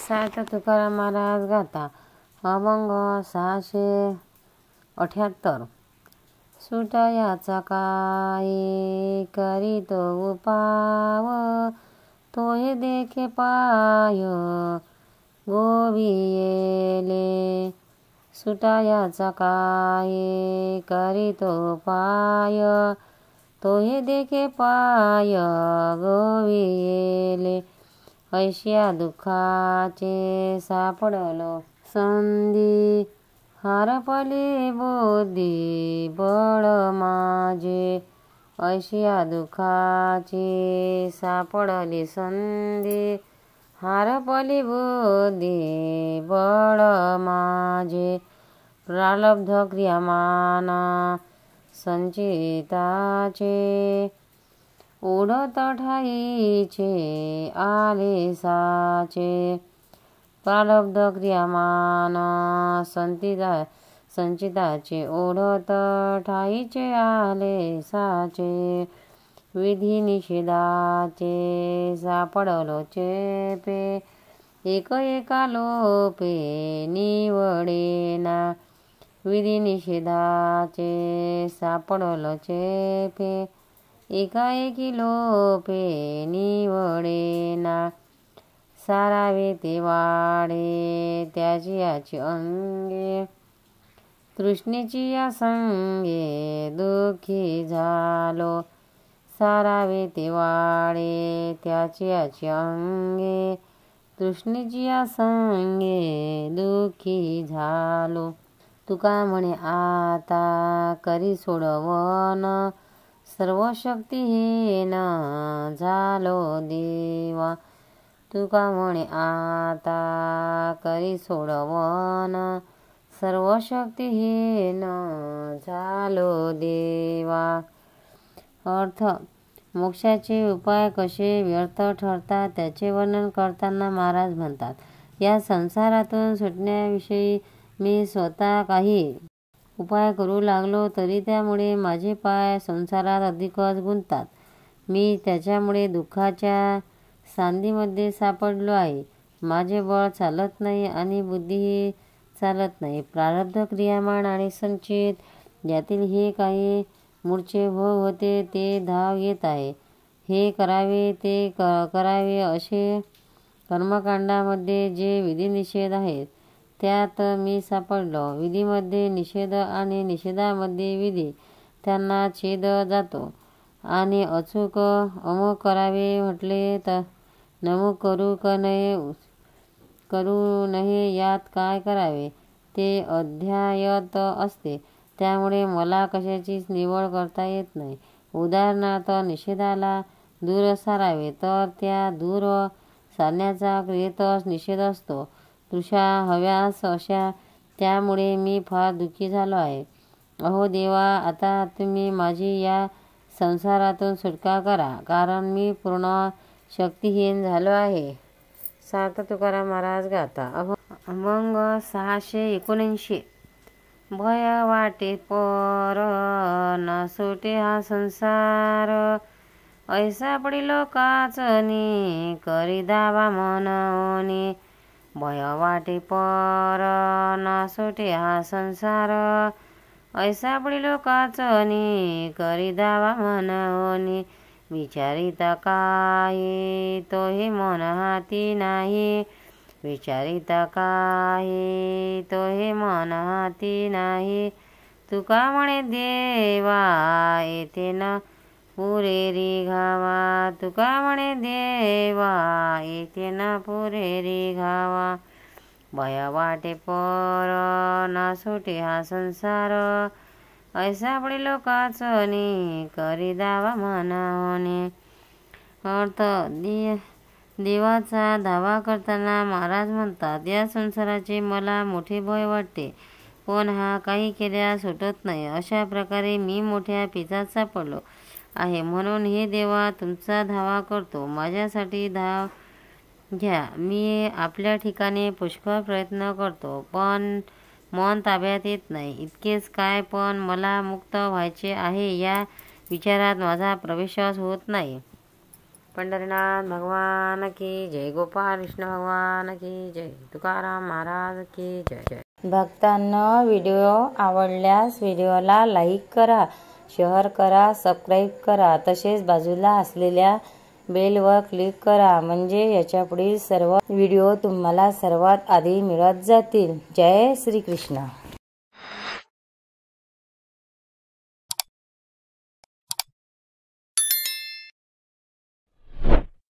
सात तुकाराम महाराज गाता अभंग 678. सुटायाचा काय करीतो उपाव, तोहे देखे पाय गोवियेले. सुटायाचा काय करीतो उपाय, तोहे देखे पाय गोवियेले. ऐशिया दुःखाचे सापडलो संधी, हारपली बुद्धी बळ माझे. ऐशिया दुःखाची सापडली संधी, हारपली बुद्धी बळ माझे. प्रारब्ध क्रियामान संचिताचे, उडत ठाईचे आलेसाचे. प्रारब्ध क्रियामान संचिताचे, उडत ठाईचे आलेसाचे. विधी निषेधाचे सापडलो चेपे, एक एका लोपे निवडेना. विधी निषेधाचे सापडलो चेपे, एकाएकी लोपे निवडेना. सारावे ते वाढे त्याची याची अंगे, तृष्णेची या संगे दुःखी झालो. सारावे ते वाढे त्याची याची अंगे, तृष्णेची या संगे दुःखी झालो. तुका म्हणे आता करी सोडवन, सर्व शक्तिहीन झालो देवा. तुका म्हणे आता करी सोडवन, सर्व शक्तिहीन झालो देवा. अर्थ: मोक्षाचे उपाय कसे व्यर्थ ठरतात त्याचे वर्णन करताना महाराज म्हणतात, या संसारातून सुटण्याविषयी मी स्वतः काही उपाय करू लागलो तरी त्यामुळे माझे पाय संसारात अधिकच गुंततात. मी त्याच्यामुळे दुःखाच्या सांधीमध्ये सापडलो आहे. माझे बळ चालत नाही आणि बुद्धीही चालत नाही. प्रारब्ध क्रियामान आणि संचित यातील हे काही मूळचे भोग होते ते धाव येत आहे. हे करावे ते करावे असे कर्मकांडामध्ये जे विधिनिषेध आहेत त्यात मी सापडलो. विधीमध्ये निषेध आणि निषेधामध्ये विधी त्यांना छेद जातो. आणि अचूक अमुक करावे म्हटले तर नमुक करू नये यात काय करावे ते अध्यायत असते. त्यामुळे मला कशाचीच निवड करता येत नाही. उदाहरणार्थ निषेधाला दूर सारावे तर त्या दूर सारण्याचा क्रियेतच निषेध असतो. तृषा हव्यास अशा. त्यामुळे मी फार दुःखी झालो आहे. अहो देवा, आता तुम्ही माझी या संसारातून सुटका करा, कारण मी पूर्ण शक्तिहीन झालो आहे. सात तुकाराम महाराज गाता अभंग 679. भय वाटे पर न सुटे हा संसार, ऐसा पडिलो काचनी करी दावा मनोनी. भय वाटे पर न सुटे हा संसार, ऐसा पडिलो काचनी करी दावा मनोनी. विचारिता काही तो हे मन हाती नाही, विचारिता काही तो हे मन हाती नाही. तुका म्हणे देवा येथे न पुरेरी घावा, तुका म्हणे देवा येथे न पुरेरी घावा. भय वाटे पर न सुटे हा संसार, ऐसा पडिलो काचनी करी दावा मनोनी. अर्थ: देवाचा दावा करताना महाराज म्हणतात, या संसाराचे मला मोठे भय वाटते, पण हा काही केल्यास सुटत नाही. अशा प्रकारे मी मोठ्या पिचात सापडलो आहे. म्हणून हे देवा, तुमचा धावा करतो. माझ्यासाठी धाव घ्या. मी आपल्या ठिकाणी पुष्कळ प्रयत्न करतो, पण मन ताब्यात येत नाही. इतकेच काय, पण मला मुक्त व्हायचे आहे या विचारात माझा प्रवेशच होत नाही. पंढरीनाथ भगवान की जय, गोपाळ कृष्ण भगवान की जय, तुकाराम महाराज की जय. भक्तांनो, व्हिडिओ आवडल्यास व्हिडिओला लाईक करा, शेअर करा, सबस्क्राईब करा. तसेच बाजूला असलेल्या बेलवर क्लिक करा, म्हणजे याच्या पुढील सर्व व्हिडिओ तुम्हाला सर्वात आधी मिळत जातील. जय श्री कृष्ण.